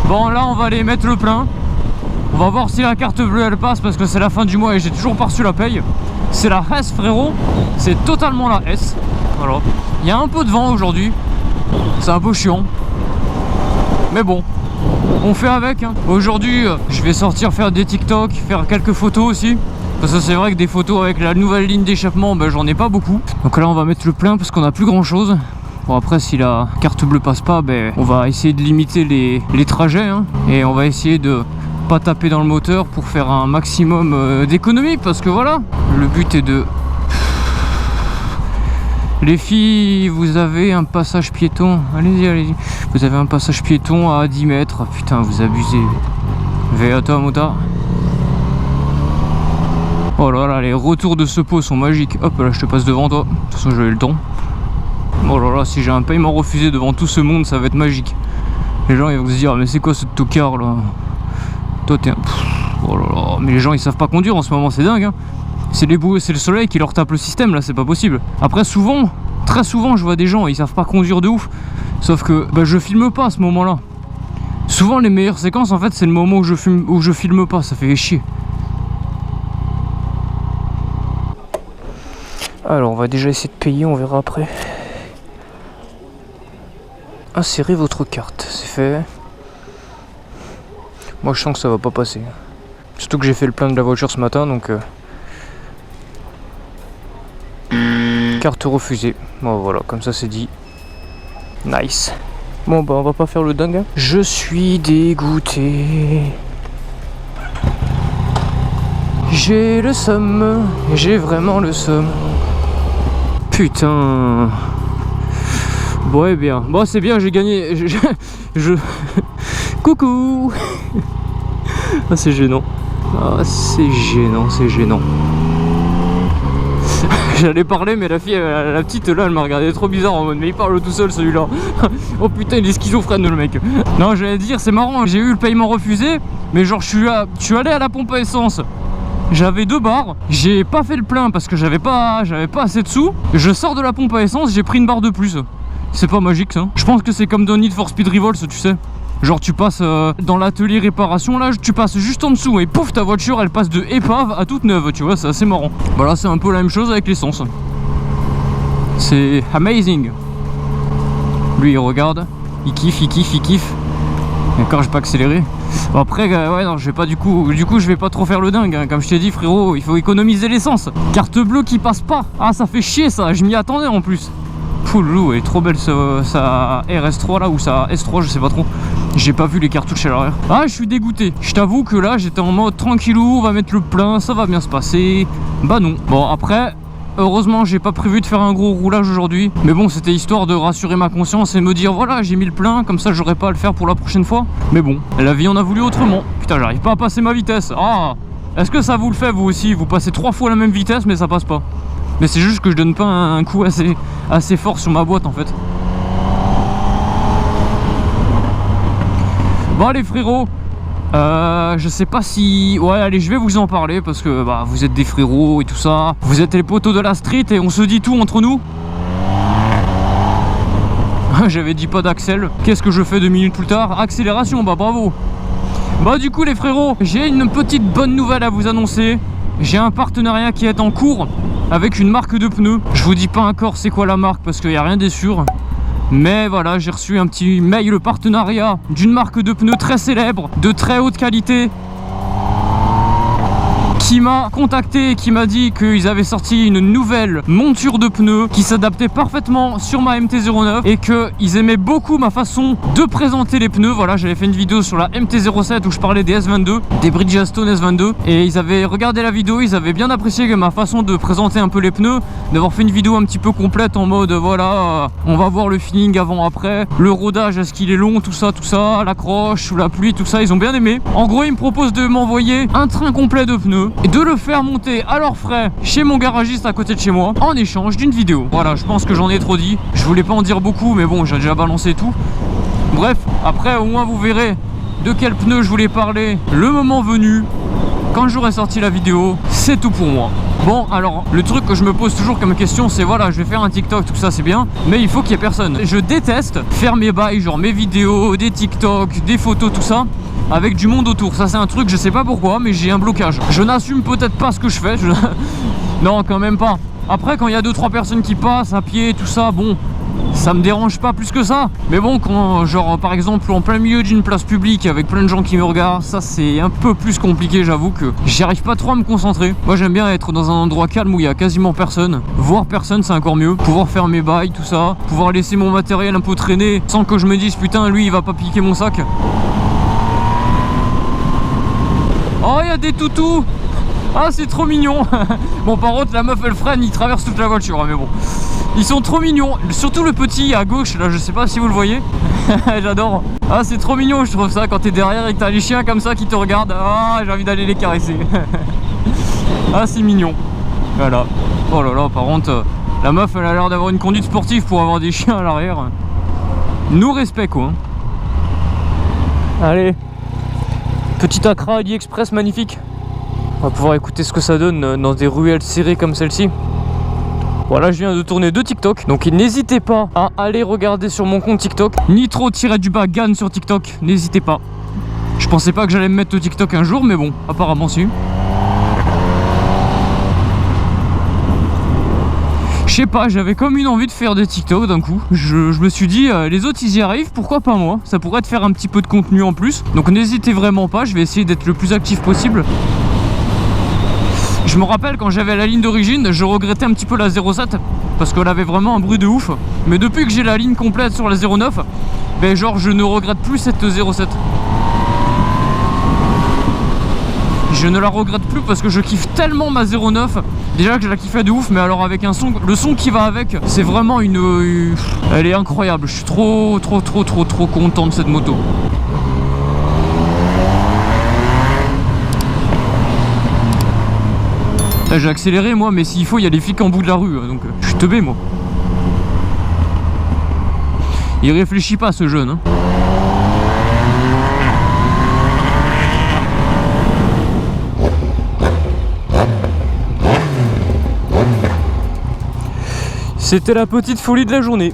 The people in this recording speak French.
Bon là on va aller mettre le plein. On va voir si la carte bleue elle passe parce que c'est la fin du mois et j'ai toujours pas reçu la paye. C'est la S frérot, c'est totalement la S. Voilà. Il y a un peu de vent aujourd'hui, c'est un peu chiant. Mais bon, on fait avec hein. Aujourd'hui je vais sortir faire des TikTok, faire quelques photos aussi. Parce que c'est vrai que des photos avec la nouvelle ligne d'échappement, ben, j'en ai pas beaucoup. Donc là on va mettre le plein parce qu'on a plus grand chose. Bon après si la carte bleue passe pas, ben, on va essayer de limiter les trajets hein. Et on va essayer de pas taper dans le moteur pour faire un maximum d'économie. Parce que voilà, le but est de... Les filles, vous avez un passage piéton. Allez-y, allez-y. Vous avez un passage piéton à 10 mètres. Putain, vous abusez. Veata mota. Oh là là, les retours de ce pot sont magiques. Hop là, je te passe devant toi. De toute façon, j'avais le temps. Oh là là, si j'ai un paiement refusé devant tout ce monde, ça va être magique. Les gens ils vont se dire, mais c'est quoi ce tocard là? Toi t'es un... Oh là là, mais les gens ils savent pas conduire en ce moment, c'est dingue hein. C'est le soleil qui leur tape le système là, c'est pas possible. Après souvent, très souvent je vois des gens, ils savent pas conduire de ouf. Sauf que bah, je filme pas à ce moment là. Souvent les meilleures séquences en fait c'est le moment où je filme pas, ça fait chier. Alors on va déjà essayer de payer, on verra après. Insérez votre carte, c'est fait. Moi je sens que ça va pas passer. Surtout que j'ai fait le plein de la voiture ce matin donc... Carte refusée. Bon voilà, comme ça c'est dit. Nice. Bon bah on va pas faire le dingue hein. Je suis dégoûté. J'ai le seum. J'ai vraiment le seum. Putain. Bon et bien. Bon c'est bien, j'ai gagné. Coucou. Ah c'est gênant. Ah c'est gênant, c'est gênant. J'allais parler mais la fille, la petite là elle m'a regardé trop bizarre en mode mais il parle tout seul celui-là. Oh putain il est schizophrène le mec. Non j'allais dire c'est marrant, j'ai eu le paiement refusé. Mais genre je suis allé à la pompe à essence. J'avais 2 barres, j'ai pas fait le plein parce que j'avais pas assez de sous. Je sors de la pompe à essence, j'ai pris une barre de plus. C'est pas magique ça. Je pense que c'est comme dans Need for Speed Revolts, tu sais. Genre tu passes dans l'atelier réparation là, tu passes juste en dessous et pouf ta voiture elle passe de épave à toute neuve, tu vois, c'est assez marrant. Voilà c'est un peu la même chose avec l'essence. C'est amazing. Lui il regarde, il kiffe. Encore j'ai pas accéléré. Bon, après ouais non je vais pas du coup je vais pas trop faire le dingue hein. Comme je t'ai dit frérot, il faut économiser l'essence. Carte bleue qui passe pas. Ah ça fait chier ça, je m'y attendais en plus. Poulou, elle est trop belle sa RS3 là ou sa S3 je sais pas trop. J'ai pas vu les cartouches à l'arrière. Ah je suis dégoûté. Je t'avoue que là j'étais en mode tranquillou, on va mettre le plein, ça va bien se passer. Bah non. Bon après heureusement j'ai pas prévu de faire un gros roulage aujourd'hui. Mais bon c'était histoire de rassurer ma conscience et me dire voilà j'ai mis le plein, comme ça j'aurais pas à le faire pour la prochaine fois. Mais bon, la vie en a voulu autrement. Putain j'arrive pas à passer ma vitesse. Ah, est-ce que ça vous le fait vous aussi? Vous passez 3 fois la même vitesse mais ça passe pas. Mais c'est juste que je donne pas un coup assez fort sur ma boîte en fait. Bon allez frérots, je sais pas si... Ouais allez je vais vous en parler parce que bah, vous êtes des frérots et tout ça. Vous êtes les poteaux de la street et on se dit tout entre nous. J'avais dit pas d'accel. Qu'est-ce que je fais 2 minutes plus tard? Accélération, bah bravo. Bah du coup les frérots, j'ai une petite bonne nouvelle à vous annoncer. J'ai un partenariat qui est en cours avec une marque de pneus. Je vous dis pas encore c'est quoi la marque parce qu'il n'y a rien de sûr. Mais voilà, j'ai reçu un petit mail partenariat d'une marque de pneus très célèbre, de très haute qualité, qui m'a contacté et qui m'a dit qu'ils avaient sorti une nouvelle monture de pneus qui s'adaptait parfaitement sur ma MT-09 et qu'ils aimaient beaucoup ma façon de présenter les pneus. Voilà, j'avais fait une vidéo sur la MT-07 où je parlais des S22, des Bridgestone S22 et ils avaient regardé la vidéo, ils avaient bien apprécié ma façon de présenter un peu les pneus, d'avoir fait une vidéo un petit peu complète en mode voilà, on va voir le feeling avant-après, le rodage, est-ce qu'il est long, tout ça, l'accroche sous la pluie, tout ça, ils ont bien aimé. En gros, ils me proposent de m'envoyer un train complet de pneus et de le faire monter à leurs frais chez mon garagiste à côté de chez moi en échange d'une vidéo. Voilà, je pense que j'en ai trop dit, je voulais pas en dire beaucoup mais bon j'ai déjà balancé tout. Bref, après au moins vous verrez de quel pneu je voulais parler le moment venu, quand j'aurai sorti la vidéo. C'est tout pour moi. Bon, alors, le truc que je me pose toujours comme question, c'est voilà, je vais faire un TikTok, tout ça c'est bien, mais il faut qu'il y ait personne. Je déteste faire mes bails, genre mes vidéos, des TikTok, des photos, tout ça, avec du monde autour. Ça c'est un truc, je sais pas pourquoi, mais j'ai un blocage. Je n'assume peut-être pas ce que je fais. Non, quand même pas. Après, quand il y a 2-3 personnes qui passent à pied, tout ça, bon, ça me dérange pas plus que ça. Mais bon, quand, genre, par exemple, en plein milieu d'une place publique avec plein de gens qui me regardent, ça c'est un peu plus compliqué, j'avoue que j'y arrive pas trop à me concentrer. Moi, j'aime bien être dans un endroit calme où il y a quasiment personne. Voir personne, c'est encore mieux. Pouvoir faire mes bails, tout ça. Pouvoir laisser mon matériel un peu traîner sans que je me dise, putain, lui, il va pas piquer mon sac. Oh, il y a des toutous. Ah, c'est trop mignon. Bon, par contre, la meuf, elle freine, il traverse toute la voiture, mais bon. Ils sont trop mignons, surtout le petit à gauche, là, je sais pas si vous le voyez. J'adore. Ah, c'est trop mignon, je trouve ça, quand t'es derrière et que t'as les chiens comme ça qui te regardent. Ah, j'ai envie d'aller les caresser. Ah, c'est mignon. Voilà. Oh là là, par contre, la meuf, elle a l'air d'avoir une conduite sportive pour avoir des chiens à l'arrière. Nous respect, quoi. Allez. Petit Accra AliExpress magnifique. On va pouvoir écouter ce que ça donne dans des ruelles serrées comme celle-ci. Voilà, je viens de tourner 2 TikTok. Donc n'hésitez pas à aller regarder sur mon compte TikTok. Nitro-Gan sur TikTok. N'hésitez pas. Je pensais pas que j'allais me mettre au TikTok un jour, mais bon, apparemment si. Je sais pas, j'avais comme une envie de faire des TikTok d'un coup. Je me suis dit, les autres ils y arrivent, pourquoi pas moi? Ça pourrait te faire un petit peu de contenu en plus. Donc n'hésitez vraiment pas, je vais essayer d'être le plus actif possible. Je me rappelle quand j'avais la ligne d'origine, je regrettais un petit peu la 07 parce qu'elle avait vraiment un bruit de ouf. Mais depuis que j'ai la ligne complète sur la 09, ben genre je ne regrette plus cette 07. Je ne la regrette plus parce que je kiffe tellement ma 09. Déjà que je la kiffais de ouf, mais alors avec un son, le son qui va avec, c'est vraiment une... Elle est incroyable, je suis trop content de cette moto. J'ai accéléré moi, mais s'il faut il y a des flics en bout de la rue, donc je suis teubé moi. Il réfléchit pas ce jeune hein. C'était la petite folie de la journée.